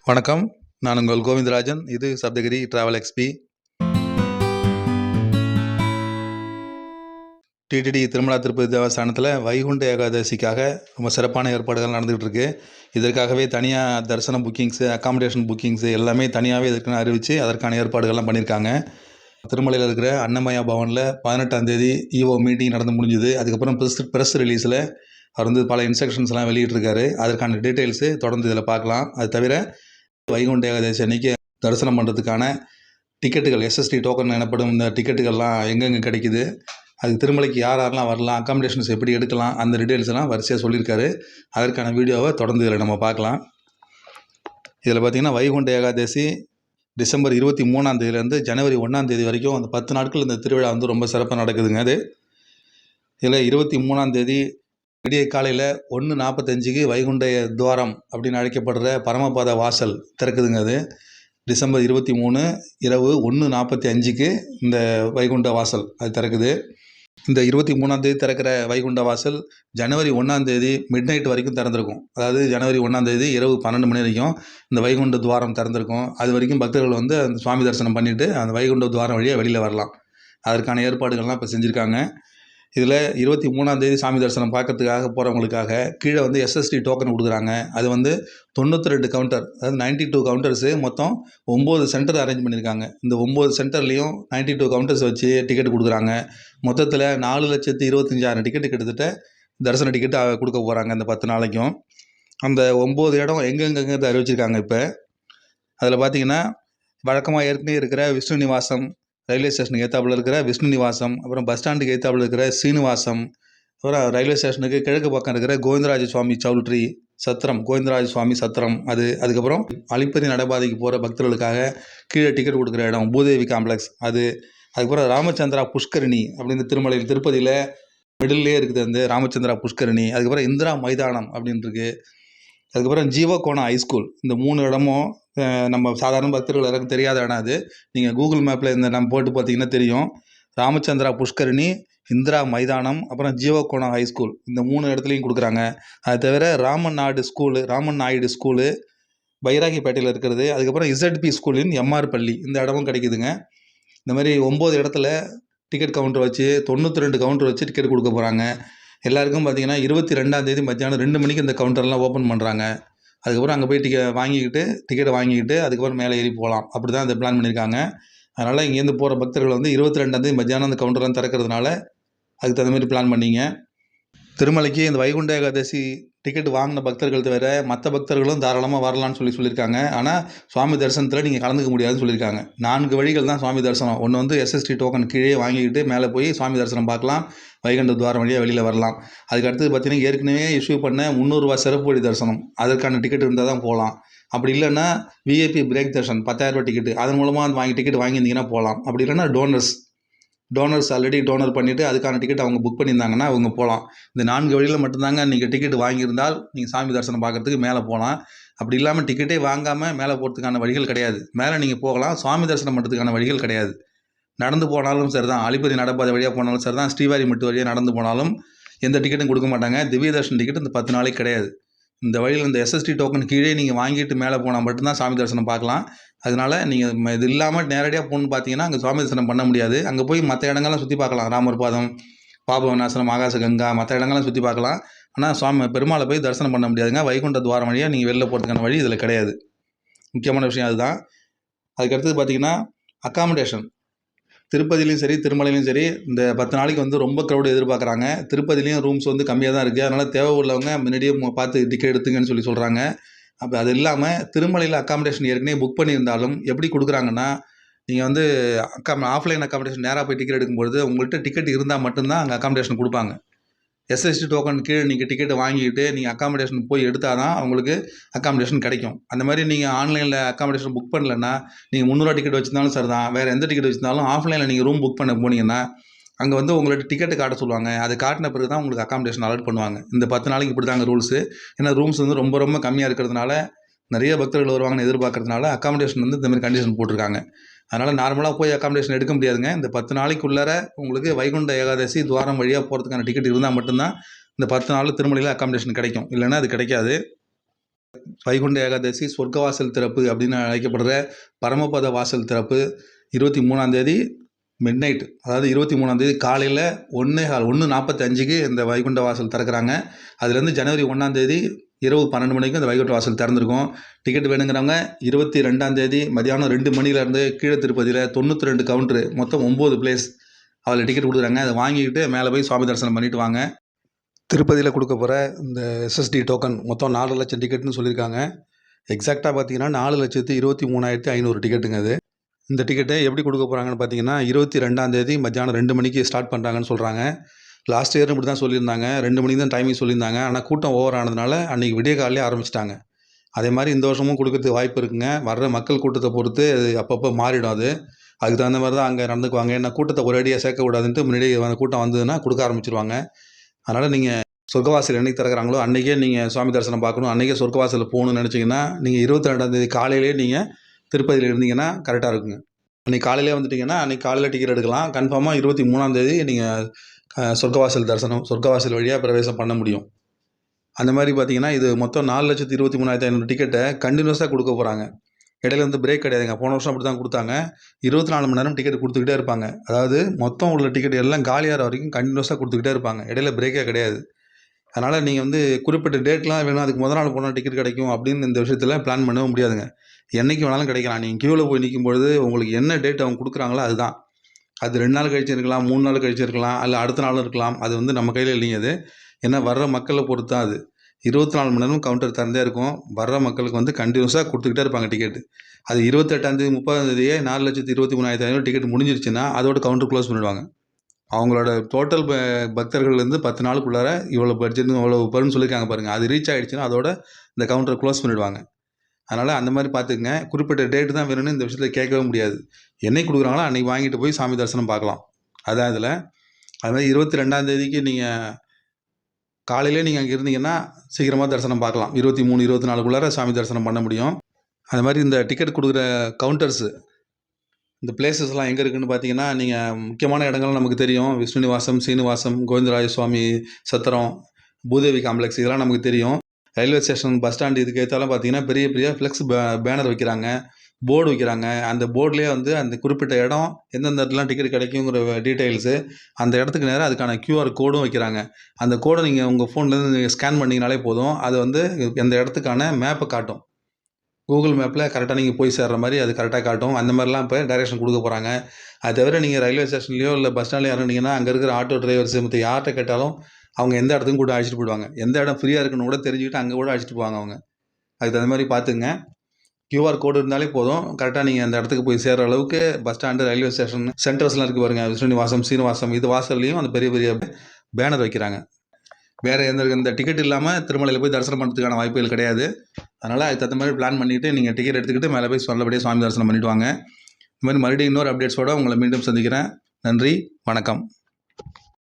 வணக்கம். நான் உங்கள் கோவிந்தராஜன். இது Saptagiri travel XP. TTD Tirumala Tirupati தேவஸ்தானத்தில் வைகுண்ட ஏகாதசிக்காக ரொம்ப சிறப்பான ஏற்பாடுகள் நடந்துகிட்டு இருக்கு. இதற்காகவே தனியாக தரிசனம் புக்கிங்ஸு, அக்காமடேஷன் புக்கிங்ஸு எல்லாமே தனியாகவே இதற்குன்னு அறிவித்து அதற்கான ஏற்பாடுகள்லாம் பண்ணியிருக்காங்க. திருமலையில் இருக்கிற அன்னமயா பவனில் 18ஆம் தேதி இஓ மீட்டிங் நடந்து முடிஞ்சுது. அதுக்கப்புறம் ப்ரெஸ் ரிலீஸில் அவர் பல இன்ஸ்ட்ரக்ஷன்ஸ்லாம் வெளியிட்டிருக்காரு. அதற்கான டீட்டெயில்ஸு தொடர்ந்து இதில் பார்க்கலாம். அது தவிர வைகுண்ட ஏகாதசி அன்னைக்கு தரிசனம் பண்ணுறதுக்கான டிக்கெட்டுகள், எஸ்எஸ்டி டோக்கன் எனப்படும் இந்த டிக்கெட்டுகள்லாம் எங்கெங்கே கிடைக்குது, அதுக்கு திருமலைக்கு யாரெல்லாம் வரலாம், அக்காமடேஷன்ஸ் எப்படி எடுக்கலாம், அந்த டீட்டெயில்ஸ் எல்லாம் வரிசையாக சொல்லியிருக்காரு. அதற்கான வீடியோவை தொடர்ந்து இதில் நம்ம பார்க்கலாம். இதில் பார்த்திங்கன்னா வைகுண்ட ஏகாதசி டிசம்பர் 23ஆம் தேதியிலேருந்து ஜனவரி 1ஆம் தேதி வரைக்கும் அந்த 10 நாட்கள் இந்த திருவிழா ரொம்ப சிறப்பாக நடக்குதுங்க. அது இதில் 23ஆம் தேதி விடிய காலையில் 1:45க்கு வைகுண்ட துவாரம் அப்படின்னு அழைக்கப்படுற பரமபாத வாசல் திறக்குதுங்க. அது டிசம்பர் 23 இரவு 1:45க்கு இந்த வைகுண்ட வாசல் அது திறக்குது. இந்த 23ஆம் தேதி திறக்கிற வைகுண்ட வாசல் ஜனவரி 1ஆம் தேதி மிட் நைட் வரைக்கும் திறந்திருக்கும். அதாவது ஜனவரி 1ஆம் தேதி இரவு 12 மணி வரைக்கும் இந்த வைகுண்ட துவாரம் திறந்திருக்கும். அது வரைக்கும் பக்தர்கள் அந்த சுவாமி தரிசனம் பண்ணிவிட்டு அந்த வைகுண்ட துவாரம் வழியாக வெளியில் வரலாம். அதற்கான ஏற்பாடுகள்லாம் இப்போ செஞ்சுருக்காங்க. இதில் 23ஆம் தேதி சாமி தரிசனம் பார்க்கறதுக்காக போகிறவங்களுக்காக கீழே எஸ்எஸ்டி டோக்கன் கொடுக்குறாங்க. அது 92 கவுண்டர், அதாவது 92 கவுண்டர்ஸு, மொத்தம் 9 சென்டர் அரேஞ்ச் பண்ணியிருக்காங்க. இந்த 9 சென்டர்லேயும் 92 கவுண்டர்ஸ் வச்சு டிக்கெட் கொடுக்குறாங்க. மொத்தத்தில் 4,25,000 டிக்கெட்டு கிட்டத்தட்ட தரிசன டிக்கெட்டு கொடுக்க போகிறாங்க இந்த 10 நாளைக்கும். அந்த 9 இடம் எங்கெங்கே அறிவிச்சிருக்காங்க. இப்போ அதில் பார்த்திங்கன்னா வழக்கமாக ஏற்கனவே இருக்கிற விஷ்ணு நிவாசம், ரயில்வே ஸ்டேஷனுக்கு ஏற்றாப்புல இருக்கிற விஷ்ணு நிவாசம், அப்புறம் பஸ் ஸ்டாண்டுக்கு ஏற்றாப்புல இருக்கிற சீனிவாசம், அப்புறம் ரயில்வே ஸ்டேஷனுக்கு கிழக்கு பக்கம் இருக்கிற கோவிந்தராஜ சுவாமி சவுல்ட்ரி சத்திரம், கோவிந்தராஜ சுவாமி சத்திரம், அதுக்கப்புறம் அலிப்பதி நடைபாதைக்கு போகிற பக்தர்களுக்காக கீழே டிக்கெட் கொடுக்குற இடம் பூதேவி காம்ப்ளெக்ஸ், அதுக்கப்புறம் ராமச்சந்திரா புஷ்கரணி அப்படின்னு திருமலையில் திருப்பதியில் மிடில்லே இருக்குது அந்த ராமச்சந்திரா புஷ்கரணி. அதுக்கப்புறம் இந்திரா மைதானம் அப்படின்னு இருக்குது. அதுக்கப்புறம் ஜீவகோணா ஹைஸ்கூல். இந்த 3 இடமும் நம்ம சாதாரண பக்தர்கள் எல்லாருக்கும் தெரியாத இடம். அது நீங்கள் கூகுள் மேப்பில் நம்ம போட்டு பார்த்தீங்கன்னா தெரியும். ராமச்சந்திரா புஷ்கரணி, இந்திரா மைதானம், அப்புறம் ஜீவகோணா ஹைஸ்கூல், இந்த 3 இடத்துலையும் கொடுக்குறாங்க. அது தவிர ராமன் நாயுடு ஸ்கூலு பைராகிப்பேட்டையில் இருக்கிறது. அதுக்கப்புறம் இசட்பி ஸ்கூலின் எம்ஆர் பள்ளி, இந்த இடமும் கிடைக்குதுங்க. இந்த மாதிரி 9 இடத்துல டிக்கெட் கவுண்டர் வச்சு 92 கவுண்டர் வச்சு டிக்கெட் கொடுக்க போகிறாங்க. எல்லாருக்கும் பார்த்திங்கன்னா 22ஆம் தேதி மத்தியானம் 2 மணிக்கு இந்த கவுண்டர்லாம் ஓப்பன் பண்ணுறாங்க. அதுக்கப்புறம் அங்கே போய் டிக்கெட்டை வாங்கிக்கிட்டு அதுக்கப்புறம் மேலே ஏறி போகலாம். அப்படி தான் அதை பிளான் பண்ணியிருக்காங்க. அதனால் இங்கேருந்து போகிற பக்தர்கள் 22ஆம் தேதி மத்தியானம் அந்த கவுண்டர்லாம் திறக்கிறதுனால அதுக்கு தகுந்த மாதிரி பிளான் பண்ணிங்க. திருமலைக்கு இந்த வைகுண்ட ஏகாதசி டிக்கெட் வாங்கின பக்தர்கள் தவிர மற்ற பக்தர்களும் தாராளமாக வரலான்னு சொல்லியிருக்காங்க. ஆனால் சுவாமி தரிசனத்தில் நீங்கள் கலந்துக்க முடியாதுன்னு சொல்லியிருக்காங்க. 4 வழிகள் தான் சுவாமி தரிசனம். ஒன்று எஸ்எஸ்டி டோக்கன் கீழே வாங்கிக்கிட்டு மேலே போய் சுவாமி தரிசனம் பார்க்கலாம், வைகுண்ட துவாரம் வழியாக வெளியில் வரலாம். அதுக்கு அடுத்தது பார்த்திங்கன்னா ஏற்கனவே இஷ்யூ பண்ண 300 ரூபா சிறப்பு வழி தரிசனம், அதற்கான டிக்கெட் இருந்தால் தான் போகலாம். அப்படி இல்லைன்னா விஐபி பிரேக் தர்ஷன் 10,000 ரூபா டிக்கெட்டு, அதன் மூலமாக டிக்கெட் வாங்கியிருந்தீங்கன்னா போகலாம். அப்படி இல்லைன்னா டோனர்ஸ் ஆல்ரெடி டோனர் பண்ணிவிட்டு அதுக்கான டிக்கெட் அவங்க புக் பண்ணியிருந்தாங்கன்னா அவங்க போகலாம். இந்த 4 வழியில் மட்டும்தாங்க நீங்கள் டிக்கெட் வாங்கியிருந்தால் நீங்கள் சாமி தரிசனம் பார்க்குறதுக்கு மேலே போகலாம். அப்படி இல்லாமல் டிக்கெட்டே வாங்காமல் மேலே போகிறதுக்கான வழிகள் கிடையாது. மேலே நீங்கள் போகலாம், சுவாமி தரிசனம் பண்ணுறதுக்கான வழிகள் கிடையாது. நடந்து போனாலும் சரி தான், அலிப்பதி நடைபாதை வழியாக போனாலும் சரி தான், ஸ்ரீவாரிமட்டு வழியாக நடந்து போனாலும் எந்த டிக்கெட்டும் கொடுக்க மாட்டாங்க. திவ்ய தர்ஷன் டிக்கெட் இந்த 10 நாளைக்கு கிடையாது. இந்த வழியில் இந்த எஸ்எஸ்டி டோக்கன் கீழே நீங்கள் வாங்கிட்டு மேலே போனால் மட்டும்தான் சாமி தரிசனம் பார்க்கலாம். அதனால் நீங்கள் இது இல்லாமல் நேரடியாக போகணுன்னு பார்த்தீங்கன்னா அங்கே சுவாமி தரிசனம் பண்ண முடியாது. அங்கே போய் மற்ற இடங்கள்லாம் சுற்றி பார்க்கலாம். ராமர் பாதம், பாபவிநாசனம், ஆகாசகங்கா, மற்ற இடங்கள்லாம் சுற்றி பார்க்கலாம். ஆனால் பெருமாளை போய் தரிசனம் பண்ண முடியாதுங்க. வைகுண்ட துவாரம் வழியாக நீங்கள் வெளில போகிறதுக்கான வழி இதில் கிடையாது. முக்கியமான விஷயம் அதுதான். அதுக்கடுத்தது பார்த்திங்கன்னா அக்காமடேஷன். திருப்பதிலையும் சரி திருமலையிலையும் சரி இந்த 10 நாளைக்கு ரொம்ப க்ரௌடு எதிர்பார்க்குறாங்க. திருப்பதிலையும் ரூம்ஸ் கம்மியாக தான் இருக்குது. அதனால் தேவை உள்ளவங்க முன்னாடியே பார்த்து டிக்கெட் எடுத்துங்கன்னு சொல்கிறாங்க. அப்போ அது இல்லாமல் திருமலையில் அக்காமடேஷன் ஏற்கனவே புக் பண்ணியிருந்தாலும் எப்படி கொடுக்குறாங்கன்னா, நீங்கள் ஆஃப்லைன் அக்காமடேஷன் நேராக போய் டிக்கெட் எடுக்கும்பொழுது உங்கள்கிட்ட டிக்கெட் இருந்தால் மட்டும்தான் அங்கே அக்காமடேஷன் கொடுப்பாங்க. எஸ்எஸ்டி டோக்கன் கீழே நீங்கள் டிக்கெட்டை வாங்கிக்கிட்டு நீங்கள் அக்காமடேஷன் போய் எடுத்தால் தான் அவங்களுக்கு அக்காமடேஷன் கிடைக்கும். அந்த மாதிரி நீங்கள் ஆன்லைனில் அக்காமடேஷன் புக் பண்ணலன்னா, நீங்கள் 300 டிக்கெட் வச்சுருந்தாலும் சரி தான், வேறு எந்த டிக்கெட் வச்சுருந்தாலும் ஆஃப்லைனில் நீங்கள் ரூம் புக் பண்ண போனீங்கன்னா அங்கே உங்கள்கிட்ட டிக்கெட்டு காட்ட சொல்லுவாங்க. அது காட்டின பிறகு தான் உங்களுக்கு அக்காமடேஷன் அலாட் பண்ணுவாங்க. இந்த 10 நாளைக்கு இப்படி தாங்க ரூல்ஸு. ஏன்னா ரூம்ஸ் ரொம்ப ரொம்ப கம்மியாக இருக்கிறதுனால நிறைய பக்தர்கள் வருவாங்கன்னு எதிர்பார்க்கறதுனால அக்காமடேஷன் இந்த மாதிரி கண்டிஷன் போட்டிருக்காங்க. அதனால் நார்மலாக போய் அக்காமடேஷன் எடுக்க முடியாதுங்க. இந்த 10 நாளைக்குள்ளார உங்களுக்கு வைகுண்ட ஏகாதசி துவாரம் வழியாக போகிறதுக்கான டிக்கெட் இருந்தால் மட்டும்தான் இந்த 10 நாளில் திருமலையில் அக்காமடேஷன் கிடைக்கும். இல்லைன்னா அது கிடைக்காது. வைகுண்ட ஏகாதசி சொர்க்கவாசல் திறப்பு அப்படின்னு அழைக்கப்படுற பரமபத வாசல் திறப்பு 23ஆம் தேதி மிட் நைட், அதாவது 23ஆம் தேதி காலையில் 1:45க்கு இந்த வைகுண்ட வாசல் திறக்கிறாங்க. அதுலேருந்து ஜனவரி 1ஆம் தேதி இரவு 12 மணிக்கு இந்த வைகுண்ட வாசல் திறந்துருக்கும். டிக்கெட் வேணுங்கிறவங்க 22ஆம் தேதி மதியானம் 2 மணிலேருந்து கீழே திருப்பதியில் 92 கவுண்ட்ரு, மொத்தம் 9 பிளேஸ் அதில் டிக்கெட் கொடுக்குறாங்க. அதை வாங்கிக்கிட்டு மேலே போய் சுவாமி தரிசனம் பண்ணிவிட்டு வாங்க. திருப்பதியில் கொடுக்க போகிற இந்த எஸ்எஸ்டி டோக்கன் மொத்தம் 4 லட்சம் டிக்கெட்னு சொல்லியிருக்காங்க. எக்ஸாக்டாக பார்த்தீங்கன்னா 4,23,500 டிக்கெட்டுங்க அது. இந்த டிக்கெட்டை எப்படி கொடுக்க போகிறாங்கன்னு பார்த்தீங்கன்னா 22ஆம் தேதி மத்தியானம் 2 மணிக்கு ஸ்டார்ட் பண்ணுறாங்கன்னு சொல்கிறாங்க. லாஸ்ட் இயர் இப்படி தான் சொல்லியிருந்தாங்க, 2 மணிக்கு தான் டைமிங் சொல்லியிருந்தாங்க. ஆனால் கூட்டம் ஓவர் ஆனதுனால அன்றைக்கி விடிய காலையிலே ஆரம்பிச்சிட்டாங்க. அதே மாதிரி இந்த வருஷமும் கொடுக்கறதுக்கு வாய்ப்பு இருக்குங்க. வர்ற மக்கள் கூட்டத்தை பொறுத்து அது அப்பப்போ மாறிடும். அதுக்கு தகுந்த மாதிரி தான் அங்கே நடந்துக்குவாங்க. ஏன்னா கூட்டத்தை ஒரேடியாக சேர்க்கக்கூடாதுன்ட்டு முன்னாடியே அந்த கூட்டம் வந்ததுன்னா கொடுக்க ஆரம்பிச்சிருவாங்க. அதனால் நீங்கள் சொர்க்கவாசல் என்றைக்கு திறக்கிறாங்களோ அன்றைக்கே நீங்கள் சுவாமி தரிசனம் பார்க்கணும், அன்றைக்கே சொர்க்கவாசலில் போகணும்னு நினச்சிங்கன்னா நீங்கள் 22ஆம் தேதி காலையிலே நீங்கள் திருப்பதியில் இருந்தீங்கன்னா கரெக்டாக இருக்குங்க. அன்றைக்கி காலையிலே வந்துட்டிங்கன்னா அன்றைக்கி காலையில் டிக்கெட் எடுக்கலாம். கன்ஃபார்மாக 23ஆம் தேதி நீங்கள் சொர்க்கவாசல் தரிசனம், சொர்க்கவாசல் வழியாக பிரவேசம் பண்ண முடியும். அந்த மாதிரி பார்த்தீங்கன்னா இது மொத்தம் 4,23,500 டிக்கெட்டை கண்டினியூஸாக கொடுக்க போகிறாங்க. இடையில வந்து பிரேக் கிடையாதுங்க. போன வருஷம் அப்படி தான் கொடுத்தாங்க. 24 மணி நேரம் டிக்கெட் கொடுத்துக்கிட்டே இருப்பாங்க. அதாவது மொத்தம் உள்ள டிக்கெட் எல்லாம் காலியாகிற வரைக்கும் கண்டினியூஸாக கொடுத்துக்கிட்டே இருப்பாங்க. இடையில பிரேக்கே கிடையாது. அதனால் நீங்கள் வந்து குறிப்பிட்ட டேட்லாம் வேணும், அதுக்கு முதல் நாள் போனால் டிக்கெட் கிடைக்கும் அப்படின்னு இந்த விஷயத்தில் பிளான் பண்ணவும் முடியாதுங்க. என்றைக்கு வேணாலும் கிடைக்கலாம். நீங்கள் க்யூவில் போய் நிற்கும்பொழுது உங்களுக்கு என்ன டேட் அவங்க கொடுக்குறாங்களோ அதுதான். அது 2 நாள் கழிச்சு இருக்கலாம், 3 நாள் கழிச்சு இருக்கலாம், அல்ல அடுத்த நாளும் இருக்கலாம். அது வந்து நம்ம கையில் இல்லைங்க. அது ஏன்னா வர்ற மக்களை பொறுத்து தான் அது. 24 மணி நேரம் கவுண்டர் திறந்தே இருக்கும். வர்ற மக்களுக்கு வந்து கண்டினியூஸாக கொடுத்துக்கிட்டே இருப்பாங்க டிக்கெட்டு. அது 28ஆம் தேதி 30ஆம் தேதியே 4,23,500 டிக்கெட் முடிஞ்சிருச்சுன்னா அதோட கவுண்டர் க்ளோஸ் பண்ணிவிடுவாங்க. அவங்களோட டோட்டல் பக்தர்கள்லேருந்து 10 நாளுக்குள்ளார இவ்வளோ பட்ஜெட் இவ்வளோ பருன்னு சொல்லியிருக்காங்க பாருங்கள், அது ரீச் ஆகிடுச்சுன்னா அதோட இந்த கவுண்டரை க்ளோஸ் பண்ணிவிடுவாங்க. அதனால் அந்த மாதிரி பார்த்துக்குங்க. குறிப்பிட்ட டேட்டு தான் வேணும்னு இந்த விஷயத்தில் கேட்கவே முடியாது. என்னைக்கு கொடுக்குறாங்களோ அன்றைக்கி வாங்கிட்டு போய் சாமி தரிசனம் பார்க்கலாம். அதான் இதில். அது மாதிரி 22ஆம் தேதிக்கு நீங்கள் காலையிலே நீங்கள் அங்கே இருந்தீங்கன்னா சீக்கிரமாக தரிசனம் பார்க்கலாம். 23, 24க்குள்ளார சாமி தரிசனம் பண்ண முடியும். அது மாதிரி இந்த டிக்கெட் கொடுக்குற கவுண்டர்ஸு, இந்த பிளேசஸ்லாம் எங்கே இருக்குதுன்னு பார்த்தீங்கன்னா, நீங்கள் முக்கியமான இடங்கள்லாம் நமக்கு தெரியும். விஷ்ணு நிவாசம், சீனிவாசம், கோவிந்தராஜ சுவாமி சத்திரம், பூதேவி காம்ப்ளெக்ஸ் இதெல்லாம் நமக்கு தெரியும். ரயில்வே ஸ்டேஷன், பஸ் ஸ்டாண்டு இதுக்கு ஏற்றாலும் பார்த்தீங்கன்னா பெரிய பெரிய ஃப்ளெக்ஸ் பேனர் வைக்கிறாங்க, போர்டு வைக்கிறாங்க. அந்த போர்ட்லேயே வந்து அந்த குறிப்பிட்ட இடம் எந்தெந்த இடத்துலாம் டிக்கெட் கிடைக்குங்கிற டீட்டெயில்ஸு, அந்த இடத்துக்கு நேராக அதுக்கான QR கோடும் வைக்கிறாங்க. அந்த கோடை நீங்கள் உங்கள் ஃபோன்லேருந்து நீங்கள் ஸ்கேன் பண்ணிங்கனாலே போதும். அது வந்து அந்த இடத்துக்கான மேப்பை காட்டும். கூகுள் மேப்பில் கரெக்டாக நீங்கள் போய் சேர்ற மாதிரி அது கரெக்டாக காட்டும். அந்த மாதிரிலாம் இப்போ டைரெக்ஷன் கொடுக்க போகிறாங்க. அது தவிர நீங்கள் ரயில்வே ஸ்டேஷன்லையோ இல்லை பஸ் ஸ்டாண்ட்லையோ இறங்குனீங்கன்னா அங்கே இருக்கிற ஆட்டோ டிரைவர்ஸ் மற்ற யார்கிட்ட கேட்டாலும் அவங்க எந்த இடத்துக்கும் கூட அழைச்சிட்டு போயிடுவாங்க. எந்த இடம் ஃப்ரீயாக இருக்குன்னு கூட தெரிஞ்சுக்கிட்டு அங்கே கூட அழைச்சிட்டு போவாங்க அவங்க. அதுக்கு தகுந்த மாதிரி பார்த்துங்க. QR கோடு இருந்தாலே போதும். கரெக்டாக நீங்கள் அந்த இடத்துக்கு போய் சேர்கிற அளவுக்கு பஸ் ஸ்டாண்டு, ரயில்வே ஸ்டேஷன் சென்டர்ஸ்லாம் இருக்குது பாருங்கள். விஷ்ணு நிவாசம், சீனிவாசம் இது வாசல்லையும் அந்த பெரிய பெரிய பேனர் வைக்கிறாங்க. வேறு எந்த டிக்கெட் இல்லாமல் திருமலையில் போய் தரிசனம் பண்ணுறதுக்கான வாய்ப்புகள் கிடையாது. அதனால் அதுக்கு தகுந்த மாதிரி பிளான் பண்ணிவிட்டு நீங்கள் டிக்கெட் எடுத்துக்கிட்டு மேலே போய் நல்லபடியாக சுவாமி தரிசனம் பண்ணிவிட்டு வாங்க. இந்த மாதிரி மறுபடியும் இன்னொரு அப்டேட்ஸோடு உங்களை மீண்டும் சந்திக்கிறேன். நன்றி, வணக்கம்.